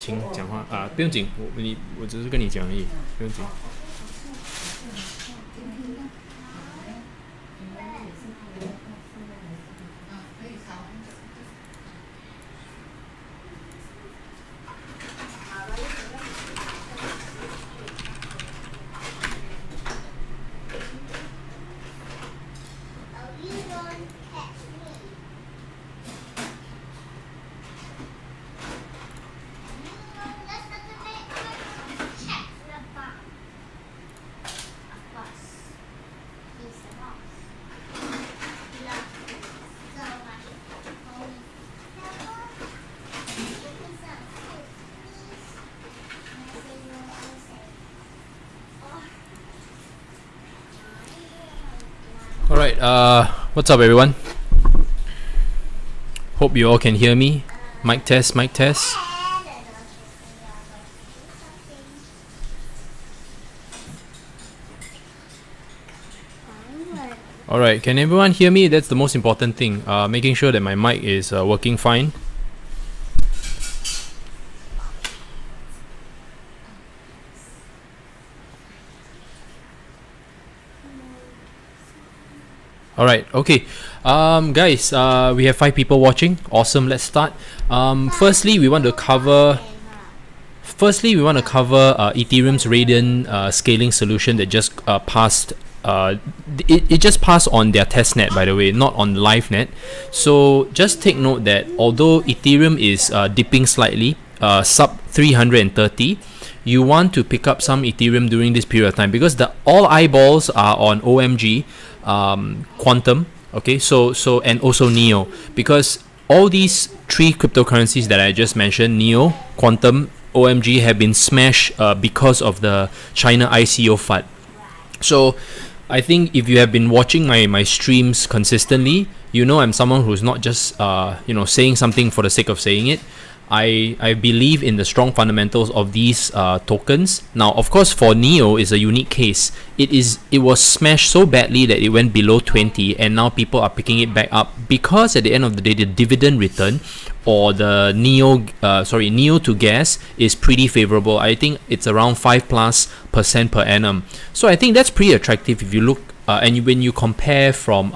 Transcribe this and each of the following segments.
请讲话啊，不用紧，我只是跟你讲而已，不用紧。Alright, what's up everyone? Hope you all can hear me. Mic test, mic test. Alright, can everyone hear me? That's the most important thing. Making sure that my mic is working fine. Alright, okay. Guys, we have 5 people watching. Awesome, let's start. Firstly, we want to cover Ethereum's Raiden scaling solution that just passed. It just passed on their testnet, by the way, not on LiveNet. So just take note that although Ethereum is dipping slightly, sub 330, you want to pick up some Ethereum during this period of time because all eyeballs are on OMG, Qtum, okay, so and also Neo, because all these 3 cryptocurrencies that I just mentioned, Neo, Qtum, OMG, have been smashed because of the China ICO FUD. So I think if you have been watching my streams consistently, you know I'm someone who's not just saying something for the sake of saying it. I believe in the strong fundamentals of these tokens. Now, of course, for Neo is a unique case. It was smashed so badly that it went below 20, and now people are picking it back up because at the end of the day, the dividend return or the Neo to gas is pretty favorable. I think it's around 5+% per annum. So I think that's pretty attractive if you look. And when you compare from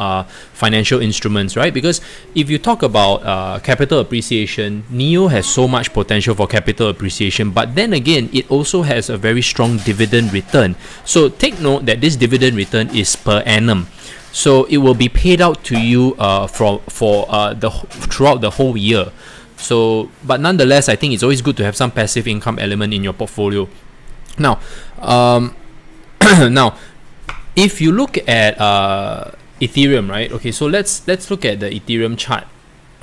financial instruments, right? Because if you talk about capital appreciation, Neo has so much potential for capital appreciation, but then again, it also has a very strong dividend return. So take note that this dividend return is per annum. So it will be paid out to you throughout the whole year. So, but nonetheless, I think it's always good to have some passive income element in your portfolio. Now, if you look at Ethereum, right? Okay, so let's look at the Ethereum chart.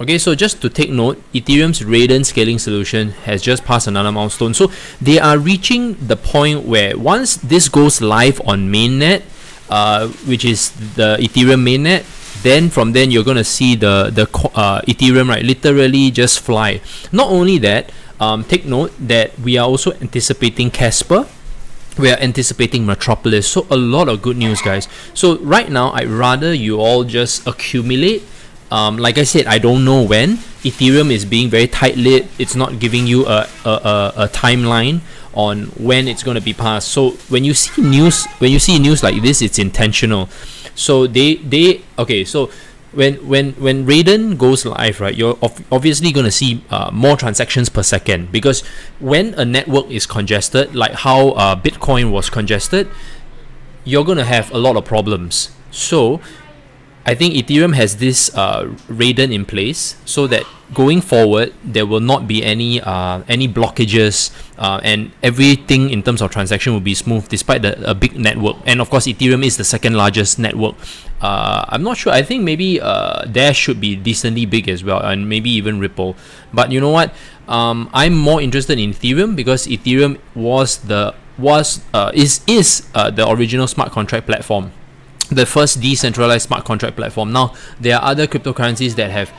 Okay, so just to take note, Ethereum's Raiden scaling solution has just passed another milestone. So they are reaching the point where once this goes live on mainnet, which is the Ethereum mainnet, then from then you're gonna see the Ethereum, right, literally just fly. Not only that, take note that we are also anticipating Casper. We are anticipating Metropolis. So a lot of good news, guys. So right now, I'd rather you all just accumulate. Like I said, I don't know when. Ethereum is being very tight-lit. It's not giving you a timeline on when it's going to be passed. So when you see news like this, it's intentional. So okay. So when Raiden goes live, right, you're obviously going to see more transactions per second, because when a network is congested, like how Bitcoin was congested, you're going to have a lot of problems. So I think Ethereum has this Raiden in place so that going forward there will not be any blockages, and everything in terms of transaction will be smooth despite a big network. And of course, Ethereum is the second largest network. I'm not sure. I think maybe Dash should be decently big as well, and maybe even Ripple. But you know what? I'm more interested in Ethereum because Ethereum is the original smart contract platform, the first decentralized smart contract platform. Now there are other cryptocurrencies that have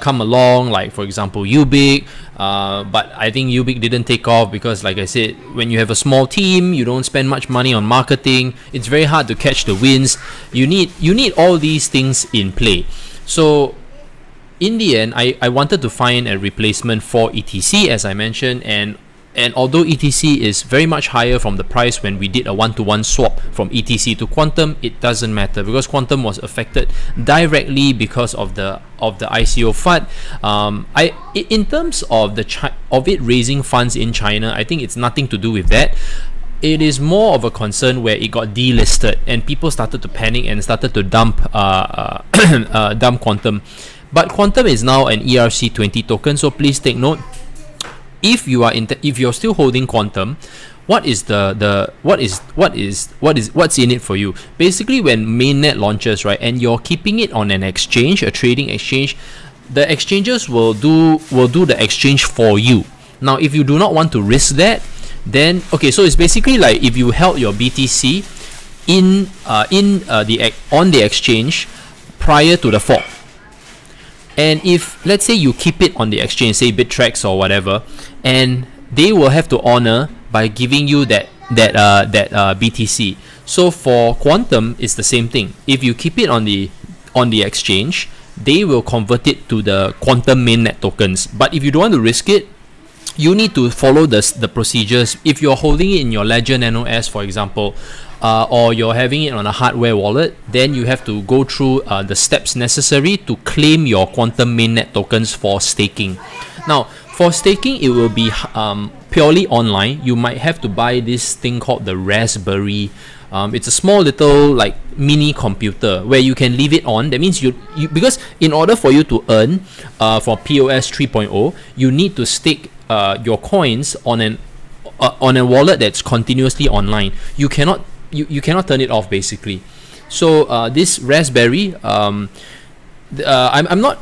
come along, like for example Ubiq, but I think Ubiq didn't take off because, like I said, when you have a small team, you don't spend much money on marketing. It's very hard to catch the wins. You need all these things in play. So in the end, I wanted to find a replacement for ETC, as I mentioned, and And although ETC is very much higher from the price when we did a one-to-one swap from ETC to Qtum, it doesn't matter because Qtum was affected directly because of the ICO FUD. In terms of it raising funds in China, I think it's nothing to do with that. It is more of a concern where it got delisted and people started to panic and started to dump Qtum. But Qtum is now an ERC20 token, so please take note. If you're still holding Qtum, what's in it for you? Basically, when mainnet launches, right, and you're keeping it on an exchange, a trading exchange, the exchanges will do the exchange for you. Now, if you do not want to risk that, then okay, so it's basically like if you held your BTC on the exchange prior to the fork. And if, let's say, you keep it on the exchange, say Bittrex or whatever, and they will have to honor by giving you that BTC. So for Qtum, it's the same thing. If you keep it on the exchange, they will convert it to the Qtum mainnet tokens. But if you don't want to risk it, you need to follow the procedures. If you're holding it in your Ledger Nano S, for example, or you're having it on a hardware wallet, then you have to go through the steps necessary to claim your Qtum mainnet tokens for staking. Now, for staking, it will be purely online. You might have to buy this thing called the Raspberry. It's a small little like mini computer where you can leave it on. That means you because in order for you to earn for POS 3.0, you need to stake your coins on a wallet that's continuously online. You cannot turn it off basically. So this Raspberry, I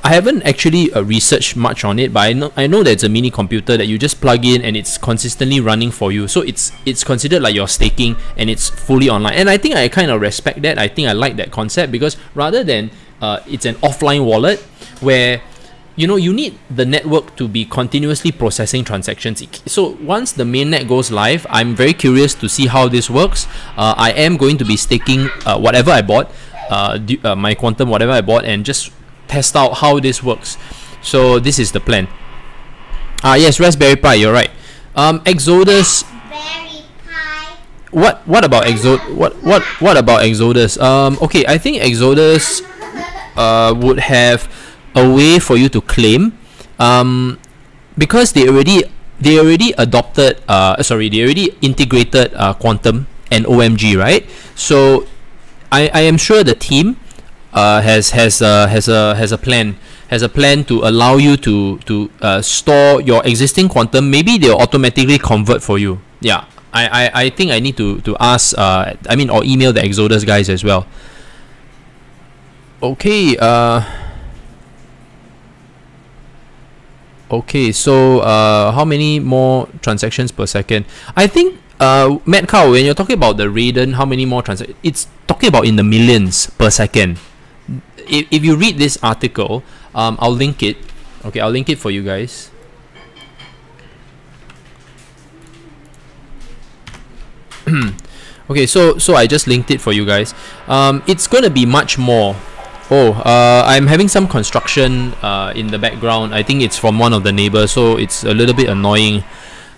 haven't actually researched much on it, but I know that it's a mini computer that you just plug in and it's consistently running for you. So it's considered like you're staking and it's fully online. And I think I kind of respect that. I think I like that concept because rather than it's an offline wallet where you need the network to be continuously processing transactions. So once the mainnet goes live, I'm very curious to see how this works. I am going to be staking whatever I bought, my Qtum, whatever I bought, and just test out how this works. So this is the plan. Yes, Raspberry Pi, you're right. Exodus. Raspberry Pi. What about what about Exodus? Okay, I think Exodus would have a way for you to claim, because they already adopted they already integrated Qtum and OMG, right? So I am sure the team has a plan to allow you to store your existing Qtum. Maybe they'll automatically convert for you. Yeah, I think I need to ask or email the Exodus guys as well. Okay, okay, so how many more transactions per second? I think Matt Cow, when you're talking about the Raiden, how many more transactions? It's talking about in the millions per second. If you read this article, I'll link it. Okay, I'll link it for you guys. Okay, so I just linked it for you guys. It's gonna be much more. I'm having some construction in the background. I think it's from one of the neighbors, so it's a little bit annoying.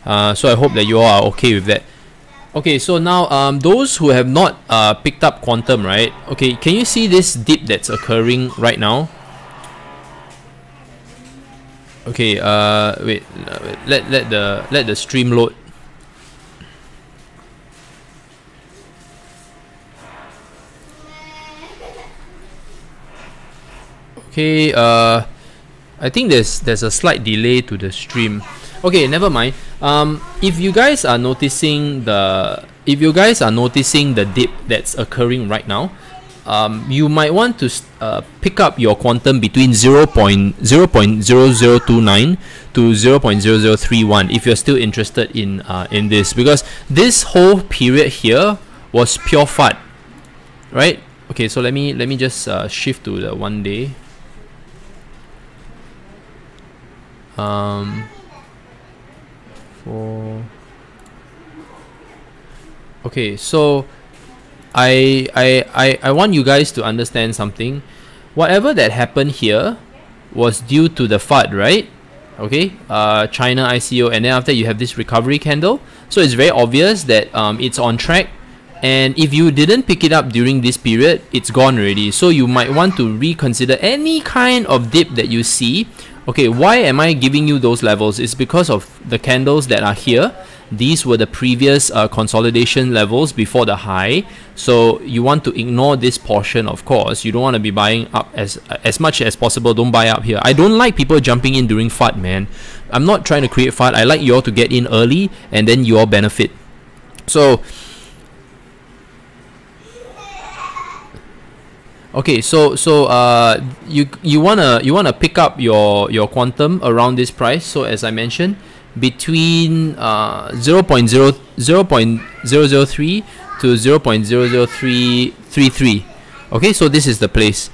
So I hope that you all are okay with that. Okay, so now those who have not picked up Qtum, right? Okay, can you see this dip that's occurring right now? Okay, wait, let the stream load. Okay, I think there's a slight delay to the stream. Okay, never mind. If you guys are noticing the dip that's occurring right now, you might want to pick up your Qtum between 0.0029 to 0.0031 if you're still interested in this, because this whole period here was pure FUD, right? Okay, so let me just shift to the 1 day. Okay, so I want you guys to understand something. Whatever that happened here was due to the FUD, right? okay, China ICO, and then after you have this recovery candle. So it's very obvious that it's on track, and if you didn't pick it up during this period, it's gone already. So you might want to reconsider any kind of dip that you see. Okay, why am I giving you those levels? It's because of the candles that are here. These were the previous consolidation levels before the high. So you want to ignore this portion, of course. You don't want to be buying up as much as possible. Don't buy up here. I don't like people jumping in during FUD, man. I'm not trying to create FUD. I like you all to get in early and then you all benefit. So okay, so you wanna pick up your quantum around this price. So as I mentioned, between 0.003 to 0.00333. Okay, so this is the place.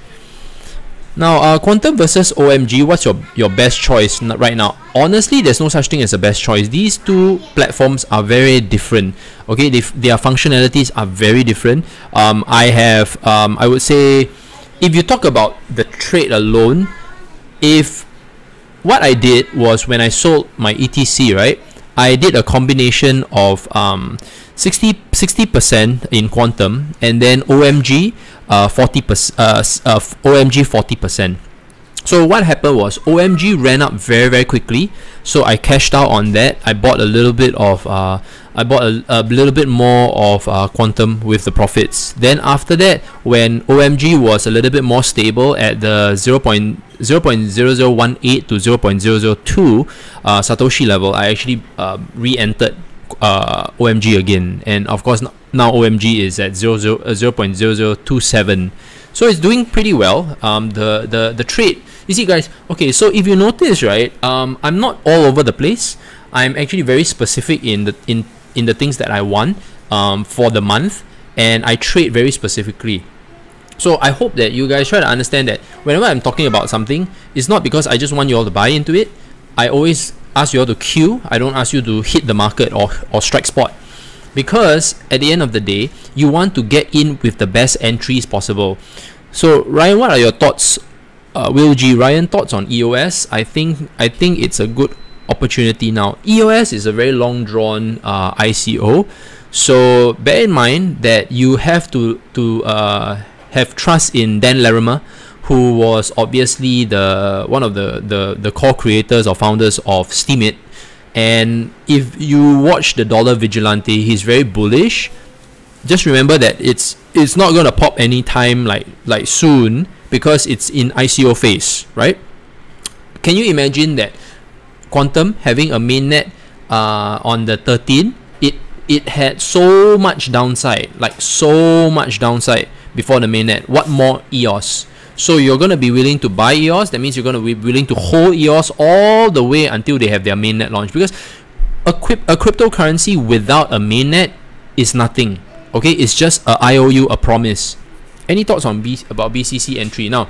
Now, Quantum versus OMG, what's your best choice right now? Honestly, there's no such thing as a best choice. These two platforms are very different. Okay, their functionalities are very different. I would say, if you talk about the trade alone, what I did was when I sold my ETC, right, I did a combination of 60% in Quantum and then OMG 40%, OMG 40%. So what happened was OMG ran up very quickly, so I cashed out on that. I bought a little bit of a little bit more of Quantum with the profits. Then after that, when OMG was a little bit more stable at the 0.0018 to 0.002 Satoshi level, I actually re-entered OMG again, and of course now OMG is at 0.0027. So it's doing pretty well. The trade, you see guys, okay, so if you notice, right, I'm not all over the place. I'm actually very specific in the things that I want for the month, and I trade very specifically. So I hope that you guys try to understand that whenever I'm talking about something, it's not because I just want you all to buy into it. I always ask you all to queue. I don't ask you to hit the market or strike spot, because at the end of the day, you want to get in with the best entries possible. So Ryan, what are your thoughts? Will G, Ryan, thoughts on EOS? I think it's a good opportunity now. EOS is a very long drawn ICO, so bear in mind that you have to have trust in Dan Larimer, who was obviously one of the core creators or founders of Steemit. And if you watch the Dollar Vigilante, he's very bullish. Just remember that it's not gonna pop anytime like soon, because it's in ICO phase, right? Can you imagine that Quantum having a mainnet on the 13th? It had so much downside, like so much downside before the mainnet. What more EOS? So you're going to be willing to buy EOS. That means you're going to be willing to hold EOS all the way until they have their mainnet launch, because a cryptocurrency without a mainnet is nothing. Okay, it's just a IOU, a promise. Any thoughts on about BCC entry? Now,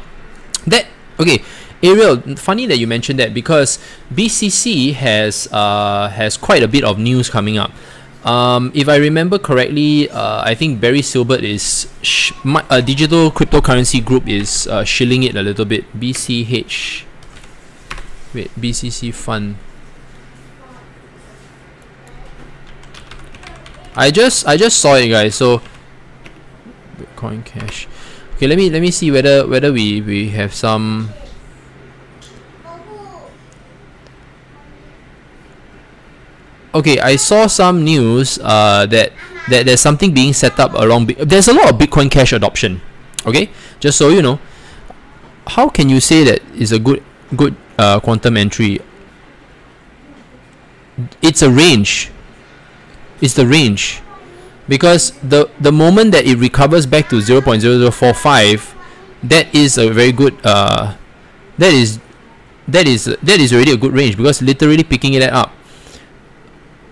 okay, Ariel, funny that you mentioned that, because BCC has quite a bit of news coming up. If I remember correctly, I think Barry Silbert is a digital cryptocurrency group is shilling it a little bit. BCH, wait, BCC Fund. I just saw it, guys. So Bitcoin Cash. Okay, let me see whether we have some. Okay, I saw some news that there's something being set up along. There's a lot of Bitcoin Cash adoption. Okay, just so you know, how can you say that is a good quantum entry? It's a range. It's the range, because the moment that it recovers back to 0.0045, that is a very good that is already a good range, because literally picking it up.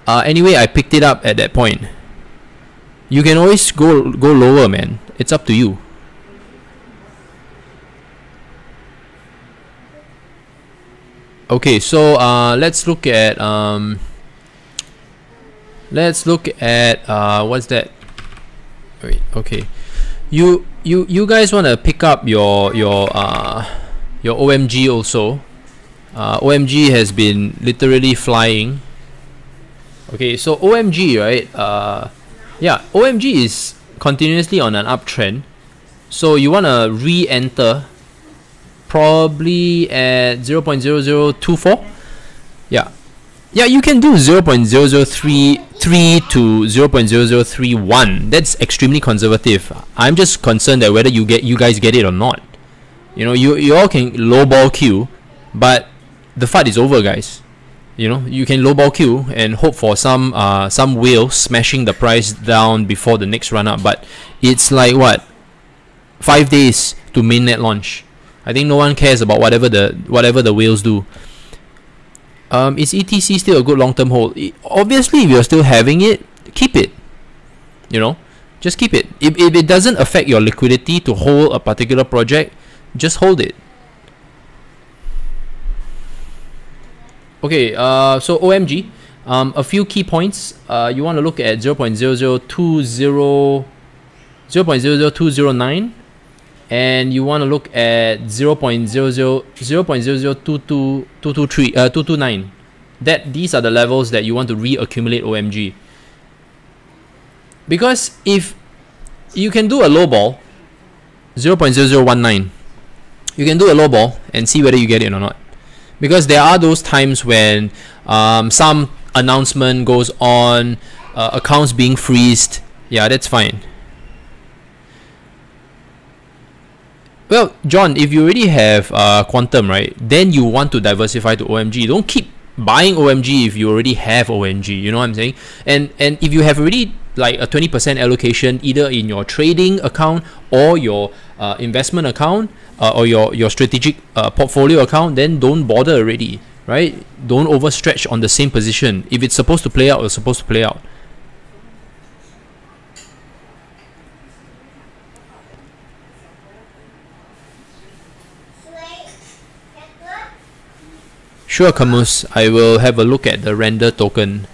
Anyway, I picked it up at that point. You can always go lower, man. It's up to you. Okay, so let's look at what's that? Wait, okay. You guys want to pick up your OMG also. OMG has been literally flying. Okay, so OMG, right? Yeah, OMG is continuously on an uptrend. So you want to re-enter probably at 0.0024. Yeah. Yeah, you can do 0.0033 to 0.0031. That's extremely conservative. I'm just concerned that whether you guys get it or not. You know, you all can lowball Q, but the fight is over, guys. You know, you can lowball Q and hope for some whale smashing the price down before the next run up. But it's like what, 5 days to mainnet launch. I think no one cares about whatever the whales do. Is ETC still a good long-term hold? Obviously, if you're still having it, keep it. You know, just keep it. If it doesn't affect your liquidity to hold a particular project, just hold it. Okay, so OMG, a few key points. You want to look at 0.00209, and you want to look at 0.00229. These are the levels that you want to reaccumulate OMG. Because if you can do a low ball, 0.0019, you can do a low ball and see whether you get it or not. Because there are those times when some announcement goes on, accounts being freezed. Yeah, that's fine. Well, John, if you already have Qtum, right, then you want to diversify to OMG. Don't keep buying OMG if you already have OMG. You know what I'm saying? And if you have already like a 20% allocation either in your trading account or your investment account, or your strategic portfolio account, then don't bother already, right? Don't overstretch on the same position. If it's supposed to play out, it's supposed to play out. Sure, Camus, I will have a look at the render token.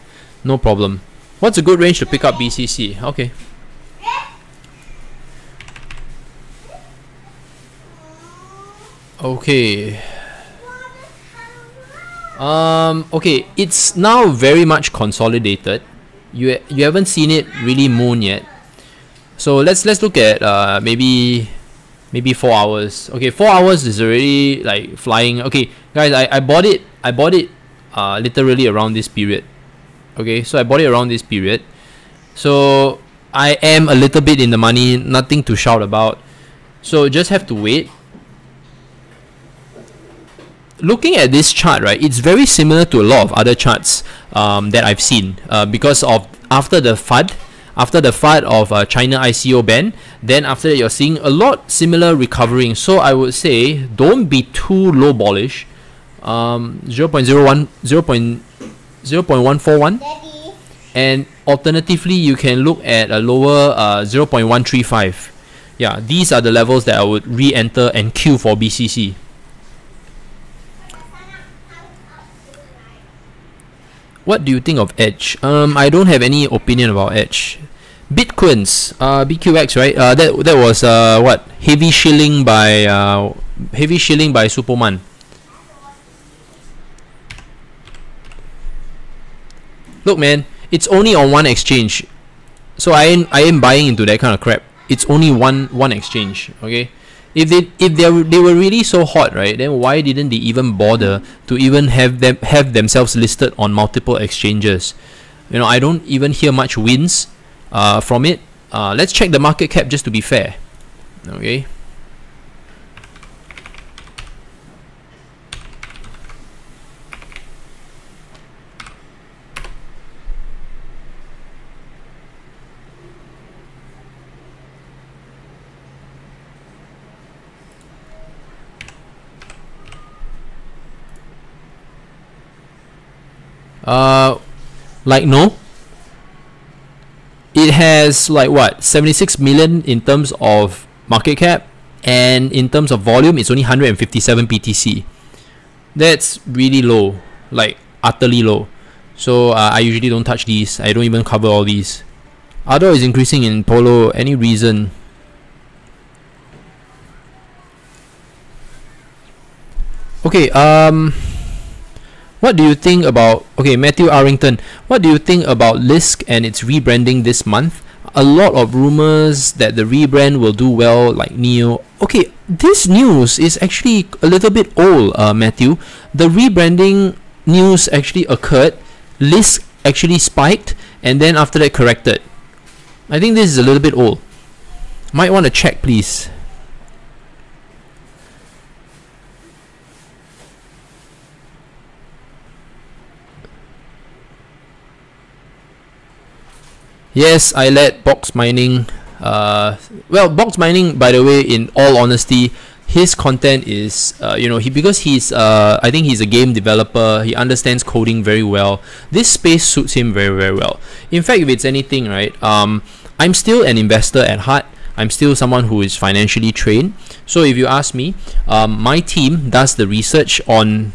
No problem. What's a good range to pick up BCC? Okay. Okay. Okay, it's now very much consolidated. You haven't seen it really moon yet. So let's look at maybe 4 hours. Okay, 4 hours is already like flying. Okay, guys, I bought it literally around this period. Okay, so I bought it around this period. So I am a little bit in the money, nothing to shout about. So just have to wait. Looking at this chart, right, it's very similar to a lot of other charts that I've seen because of after the FUD of China ICO ban, then after that you're seeing a lot similar recovering. So I would say don't be too low ballish. 0.141, and alternatively you can look at a lower 0.135. Yeah, these are the levels that I would re-enter and queue for BCC. What do you think of Edge? I don't have any opinion about Edge. Bitcoins, BQX, right? That was what, heavy shilling by Superman. Look, man, it's only on one exchange, so I ain't buying into that kind of crap. It's only one exchange, okay? If they were really so hot, right, then why didn't they even bother to even have themselves listed on multiple exchanges? You know, I don't even hear much wins from it. Let's check the market cap just to be fair. Okay. Like, no, it has like what, 76 million in terms of market cap, and in terms of volume it's only 157 PTC. That's really low, like utterly low. So I usually don't touch these. I don't even cover all these. Ado is increasing in Polo. Any reason? Okay, What do you think about, okay, Matthew Arrington, what do you think about Lisk and its rebranding this month? A lot of rumors that the rebrand will do well, like Neo. Okay, this news is actually a little bit old, Matthew. The rebranding news actually occurred, Lisk actually spiked, and then after that corrected. I think this is a little bit old. Might want to check, please. Yes, I let Box Mining. Well, Box Mining, by the way, in all honesty, his content is, because he's, I think he's a game developer. He understands coding very well. This space suits him very, very well. In fact, if it's anything, right, I'm still an investor at heart. I'm still someone who is financially trained. So if you ask me, my team does the research on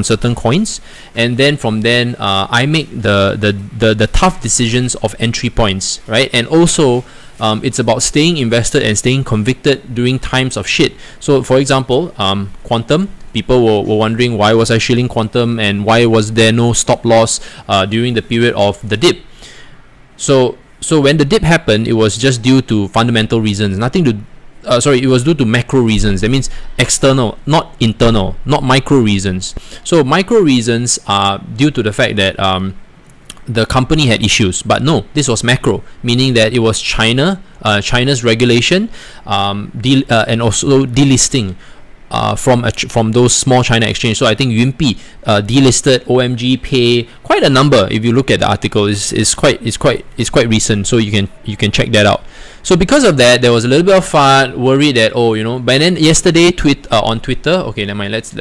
certain coins, and then from then I make the tough decisions of entry points, right? And also it's about staying invested and staying convicted during times of shit. So for example, Qtum, people were wondering why was I shilling Qtum and why was there no stop loss during the period of the dip. So when the dip happened, it was just due to fundamental reasons, nothing to it was due to macro reasons. That means external, not internal, not micro reasons. So micro reasons are due to the fact that the company had issues, but no, this was macro, meaning that it was China's regulation, and also delisting from those small China exchange. So I think Yunpi delisted, OMG Pay, quite a number. If you look at the article, is quite recent, so you can check that out. So because of that, there was a little bit of fun, worry that, oh, but then yesterday on Twitter, okay, never mind, let's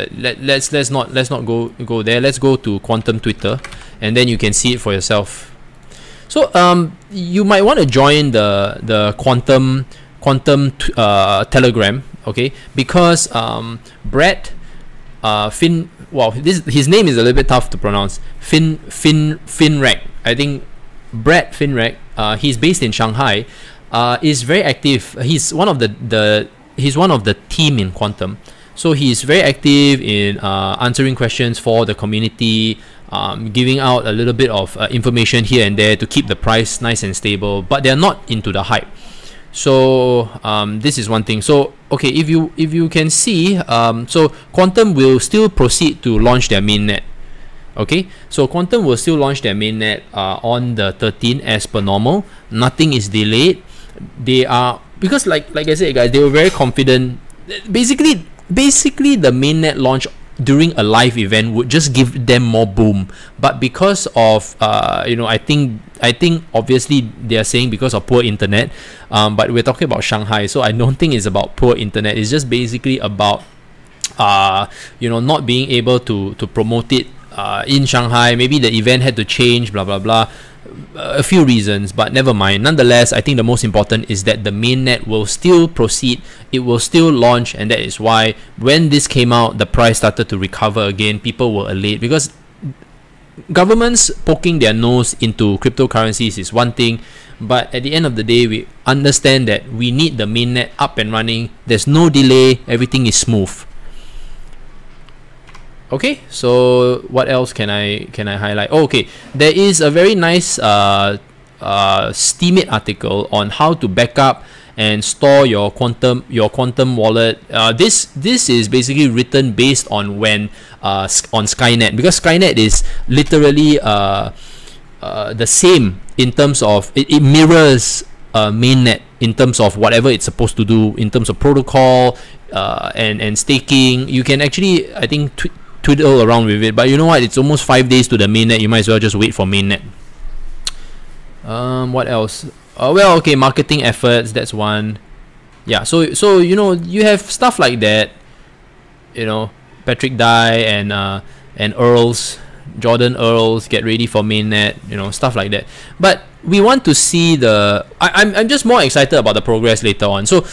not go there. Let's go to Qtum Twitter, and then you can see it for yourself. So you might want to join the Qtum Telegram, okay, because Brett his name is a little bit tough to pronounce. Finrek. I think Brett Finrek. He's based in Shanghai. Is very active. He's one of the team in Qtum. So he's very active in answering questions for the community, giving out a little bit of information here and there to keep the price nice and stable. But they're not into the hype. So this is one thing. So okay, if you can see, so Qtum will still proceed to launch their mainnet. Okay, so Qtum will still launch their mainnet on the 13th as per normal. Nothing is delayed. They are, because like I said, guys, they were very confident. Basically the mainnet launch during a live event would just give them more boom, but because of I think obviously they are saying because of poor internet, but we're talking about Shanghai, so I don't think it's about poor internet. It's just basically about not being able to promote it in Shanghai. Maybe the event had to change, blah blah blah, a few reasons, but never mind. Nonetheless, I think the most important is that the mainnet will still proceed, it will still launch, and that is why when this came out, the price started to recover again. People were elate because governments poking their nose into cryptocurrencies is one thing, but at the end of the day, we understand that we need the mainnet up and running. There's no delay, everything is smooth. Okay, so what else can I highlight? Oh, okay, there is a very nice Steemit article on how to backup and store your Qtum wallet. This is basically written based on when on Skynet, because Skynet is literally the same in terms of it mirrors mainnet in terms of whatever it's supposed to do in terms of protocol and staking. You can actually, I think, twiddle around with it, but you know what, it's almost 5 days to the mainnet. You might as well just wait for mainnet. What else? Well, okay, marketing efforts, that's one. Yeah, so you have stuff like that, Patrick Dye and Jordan Earls get ready for mainnet, stuff like that. But we want to see I'm just more excited about the progress later on. So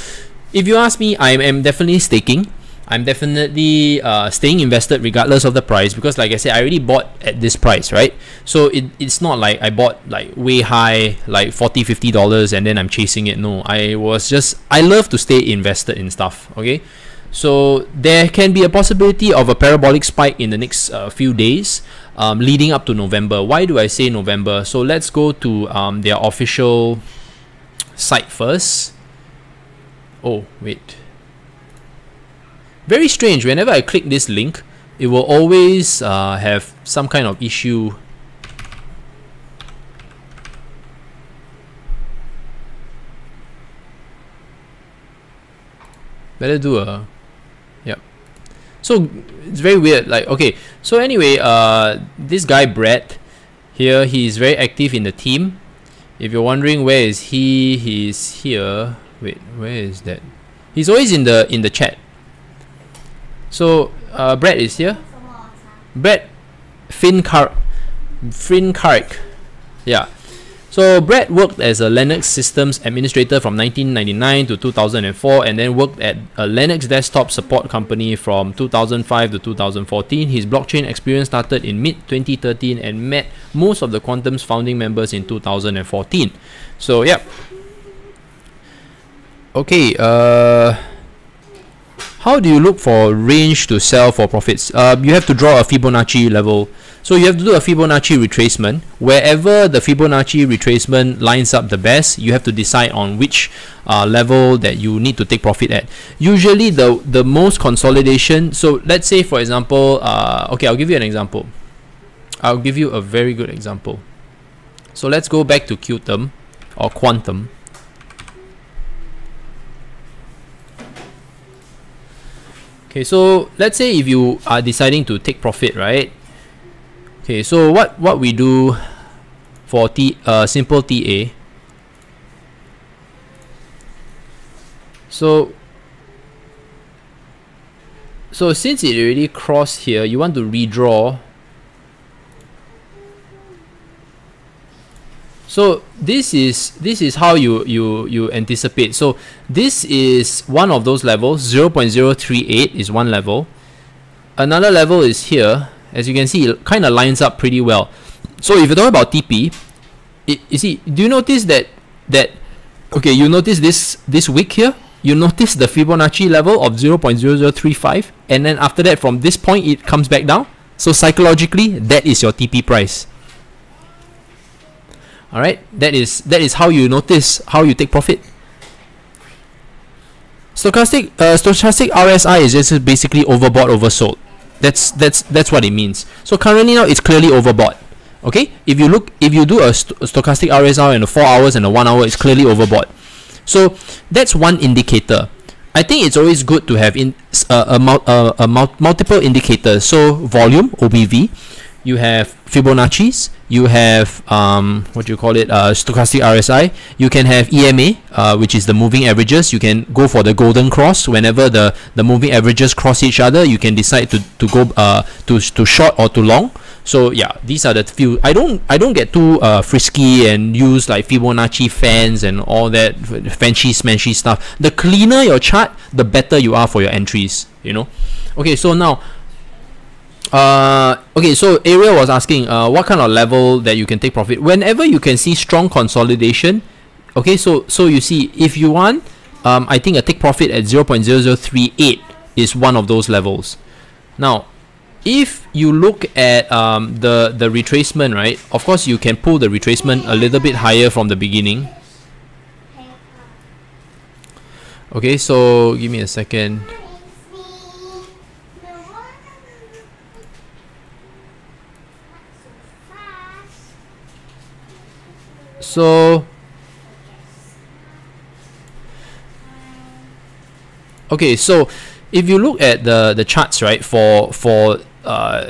if you ask me, I am definitely staking. I'm definitely staying invested regardless of the price, because like I said, I already bought at this price, right? So it's not like I bought like way high, like $40-50, and then I'm chasing it. No, I love to stay invested in stuff. Okay, So there can be a possibility of a parabolic spike in the next few days, leading up to November. Why do I say November? So let's go to their official site first. Oh, wait. Very strange. Whenever I click this link, it will always have some kind of issue. Better do a... Yep. So it's very weird. Like, okay. So anyway, this guy Brett here, he's very active in the team. If you're wondering where is he, he's here. Wait, where is that? He's always in the chat. So Brett is here. Brett Finkark. Yeah. So Brett worked as a Linux systems administrator from 1999 to 2004, and then worked at a Linux desktop support company from 2005 to 2014. His blockchain experience started in mid-2013 and met most of the Qtum's founding members in 2014. So yeah. Okay, how do you look for range to sell for profits? You have to draw a Fibonacci level. So you have to do a Fibonacci retracement. Wherever the Fibonacci retracement lines up the best, you have to decide on which level that you need to take profit at. Usually the most consolidation, so let's say for example, okay, I'll give you an example. I'll give you a very good example. So let's go back to Qtum or Qtum. Okay, so let's say if you are deciding to take profit, right? Okay, so what we do for simple TA. So since it already crossed here, you want to redraw. So this is how you anticipate. So this is one of those levels. 0.038 is one level. Another level is here. As you can see, it kind of lines up pretty well. So if you're talking about TP, you see, do you notice that okay, you notice this wick here? You notice the Fibonacci level of 0.0035, and then after that, from this point, it comes back down. So psychologically, that is your TP price. All right, that is how you notice how you take profit. Stochastic RSI is just basically overbought, oversold. That's what it means. So currently now it's clearly overbought. Okay, if you do a stochastic RSI in a 4 hours and a 1 hour, it's clearly overbought. So that's one indicator. I think it's always good to have multiple indicators. So volume, OBV, you have Fibonacci's, you have what do you call it, stochastic RSI, you can have EMA, which is the moving averages. You can go for the golden cross. Whenever the moving averages cross each other, you can decide to go to short or to long. So yeah, these are the few. I don't get too frisky and use like Fibonacci fans and all that fancy smanchy stuff. The cleaner your chart, the better you are for your entries, you know. Okay, so now okay, so Ariel was asking what kind of level that you can take profit whenever you can see strong consolidation. Okay, so you see, if you want, I think a take profit at 0.0038 is one of those levels. Now if you look at the retracement, right, of course you can pull the retracement a little bit higher from the beginning. Okay, so give me a second. So okay, so if you look at the charts, right, for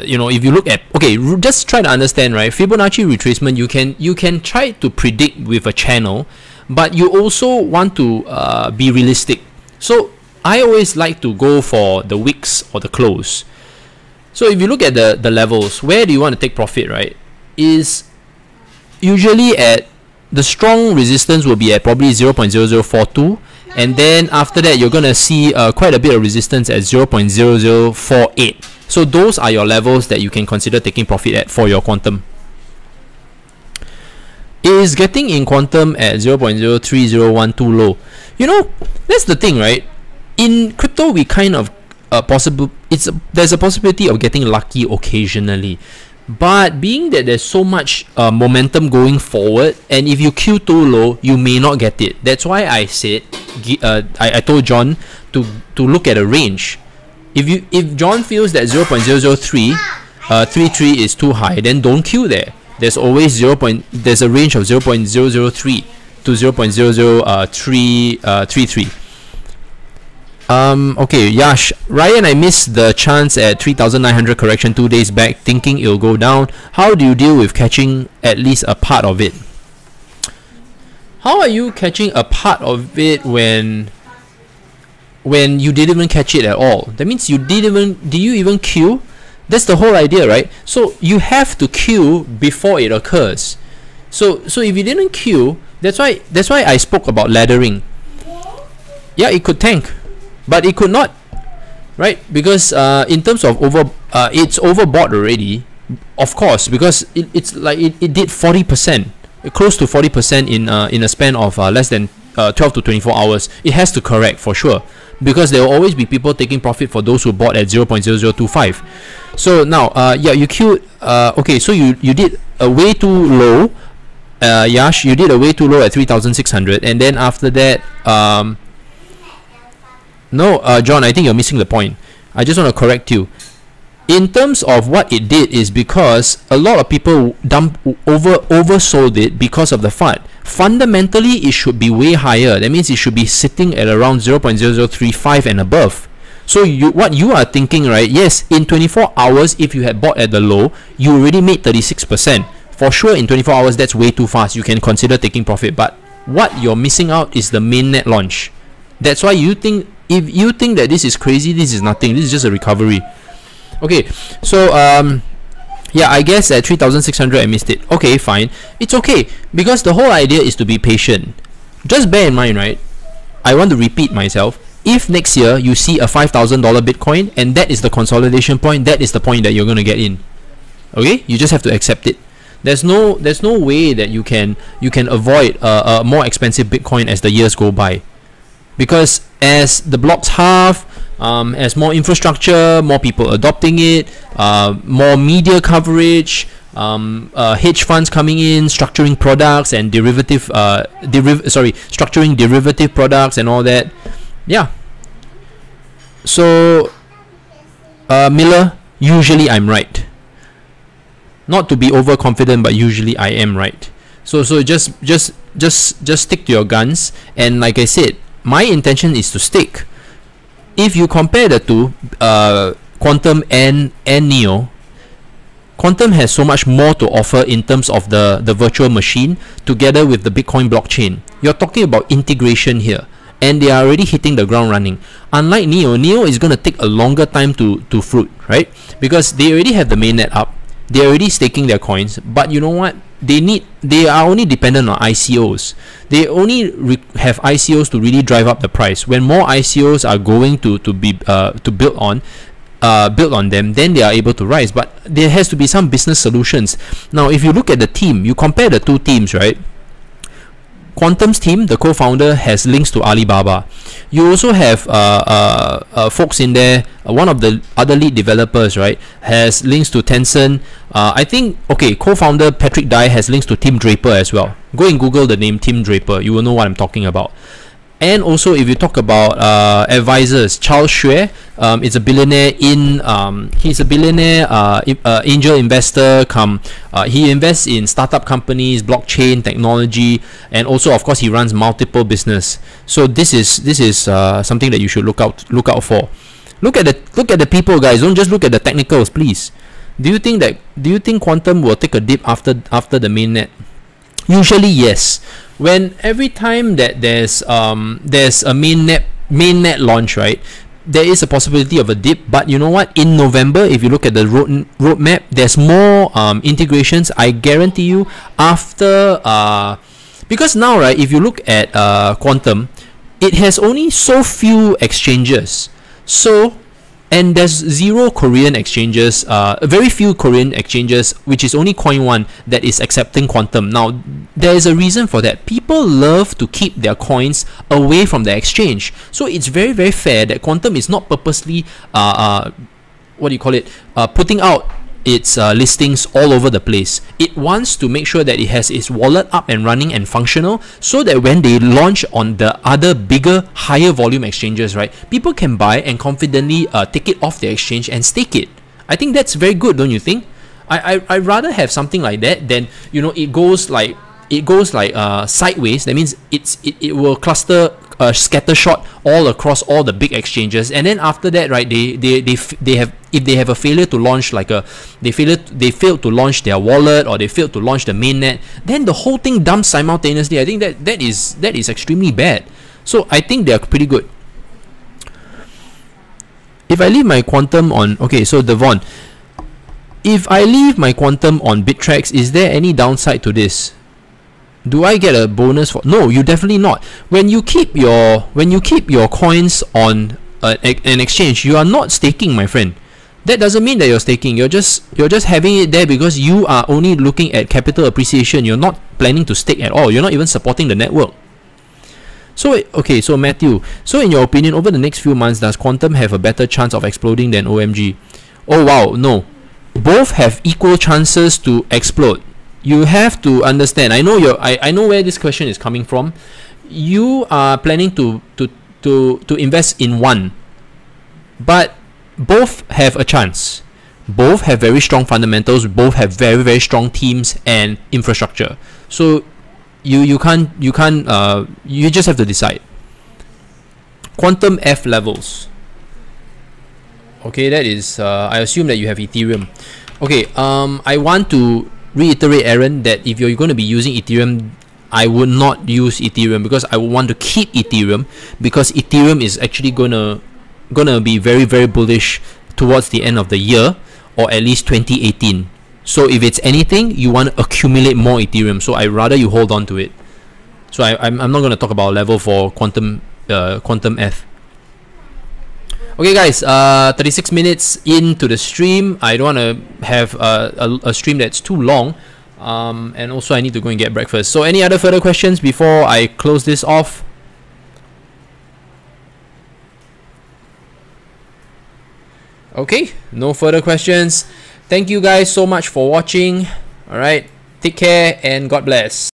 you know, if you look at, okay, just try to understand, right, Fibonacci retracement, you can try to predict with a channel, but you also want to be realistic. So I always like to go for the wicks or the close. So if you look at the levels, where do you want to take profit, right, is usually at the strong resistance will be at probably 0.0042, and then after that you're gonna see quite a bit of resistance at 0.0048. So those are your levels that you can consider taking profit at for your Qtum. Is getting in Qtum at 0.03012 low? You know, that's the thing, right? in crypto we kind of there's a possibility of getting lucky occasionally, but being that there's so much momentum going forward, and if you queue too low, you may not get it. That's why I said I told John to look at a range. If John feels that 0.00333 is too high, then don't queue there. There's always there's a range of 0.003 to 0.00333. Okay, Yash, Ryan, I missed the chance at 3,900 correction 2 days back, thinking it'll go down. How do you deal with catching at least a part of it? How are you catching a part of it when you didn't even catch it at all? That means did you even queue? That's the whole idea, right? So you have to queue before it occurs. So if you didn't queue, that's why I spoke about laddering. Yeah, it could tank, but it could not, right? Because in terms of it's overbought already, of course, because it's like it did 40%, close to 40% in a span of less than 12 to 24 hours. It has to correct for sure, because there will always be people taking profit for those who bought at 0.0025. So now yeah, you queued. Okay, so you did a way too low, Yash. You did a way too low at 3,600, and then after that no, John, I think you're missing the point. I just want to correct you. In terms of what it did, is because a lot of people oversold it because of the FUD. Fundamentally, it should be way higher. That means it should be sitting at around 0.0035 and above. So what you are thinking, right? Yes, in 24 hours, if you had bought at the low, you already made 36%. For sure, in 24 hours, that's way too fast. You can consider taking profit. But what you're missing out is the mainnet launch. That's why you think, if you think that this is crazy, this is nothing. This is just a recovery. Okay, so yeah, I guess at 3,600 I missed it. Okay, fine. It's okay, because the whole idea is to be patient. Just bear in mind, right? I want to repeat myself. If next year you see a $5,000 Bitcoin and that is the consolidation point, that is the point that you're going to get in. Okay, you just have to accept it. There's no way that you can avoid a more expensive Bitcoin as the years go by. Because as the blocks halve, as more infrastructure, more people adopting it, more media coverage, hedge funds coming in, structuring products and structuring derivative products and all that. Yeah. So Miller, usually I'm right. Not to be overconfident, but usually I am right. So just stick to your guns, and like I said, my intention is to stick. If you compare the two, Qtum and Neo, Qtum has so much more to offer in terms of the virtual machine together with the Bitcoin blockchain. You're talking about integration here, and they are already hitting the ground running. Unlike Neo is going to take a longer time to fruit, right? Because they already have the mainnet up, they're already staking their coins, but you know what? They are only dependent on ICOs. They only have ICOs to really drive up the price. When more ICOs are going to build on them, then they are able to rise. But there has to be some business solutions. Now, if you look at the team, you compare the two teams, right? Qtum's team, the co-founder, has links to Alibaba. You also have folks in there. One of the other lead developers, right, has links to Tencent. I think, okay, co-founder Patrick Dye has links to Tim Draper as well. Go and Google the name Tim Draper. You will know what I'm talking about. And also, if you talk about advisors, Charles Xue is a billionaire he's a billionaire angel investor. He invests in startup companies, blockchain technology, and also, of course, he runs multiple business. So this is something that you should look out for. Look at the people, guys. Don't just look at the technicals, please. Do you think Qtum will take a dip after the mainnet? Usually, yes. When every time that there's a mainnet launch, right, there is a possibility of a dip. But you know what? In November, if you look at the roadmap, there's more integrations. I guarantee you, after because now, right, if you look at Qtum, it has only so few exchanges. So And there's zero Korean exchanges, very few Korean exchanges, which is only Coin1 that is accepting Qtum. Now, there is a reason for that. People love to keep their coins away from the exchange. So it's very, very fair that Qtum is not purposely, putting out its listings all over the place. It wants to make sure that it has its wallet up and running and functional, so that when they launch on the other bigger, higher volume exchanges, right, people can buy and confidently take it off the exchange and stake it. I think that's very good, don't you think? I rather have something like that than, you know, it goes like sideways. That means it will cluster scattershot all across all the big exchanges, and then after that, right, they have, if they have a failure to launch, like they failed to launch their wallet, or they failed to launch the mainnet, then the whole thing dumps simultaneously. I think that is extremely bad. So I think they are pretty good. If I leave my Qtum on, okay, so Devon, if I leave my Qtum on Bittrex, is there any downside to this? Do I get a bonus for? No, you definitely not. When you keep your coins on an exchange, you are not staking, my friend. That doesn't mean that you're staking. You're just having it there because you are only looking at capital appreciation. You're not planning to stake at all. You're not even supporting the network. So okay, so Matthew, so in your opinion, over the next few months, does Qtum have a better chance of exploding than OMG? Oh wow, no. Both have equal chances to explode. You have to understand. I know where this question is coming from. You are planning to invest in one, but both have a chance. Both have very strong fundamentals. Both have very, very strong teams and infrastructure. So you just have to decide. Qtum F levels. Okay, that is I assume that you have Ethereum. Okay, I want to reiterate, Aaron, that if you're going to be using Ethereum, I would not use Ethereum, because I would want to keep Ethereum, because Ethereum is actually gonna be very, very bullish towards the end of the year, or at least 2018. So if it's anything, you want to accumulate more Ethereum. So I rather you hold on to it. So I'm not going to talk about level for Qtum F. Okay guys, 36 minutes into the stream. I don't want to have a stream that's too long, and also I need to go and get breakfast. So any other further questions before I close this off? Okay, no further questions. Thank you guys so much for watching. Alright, take care and God bless.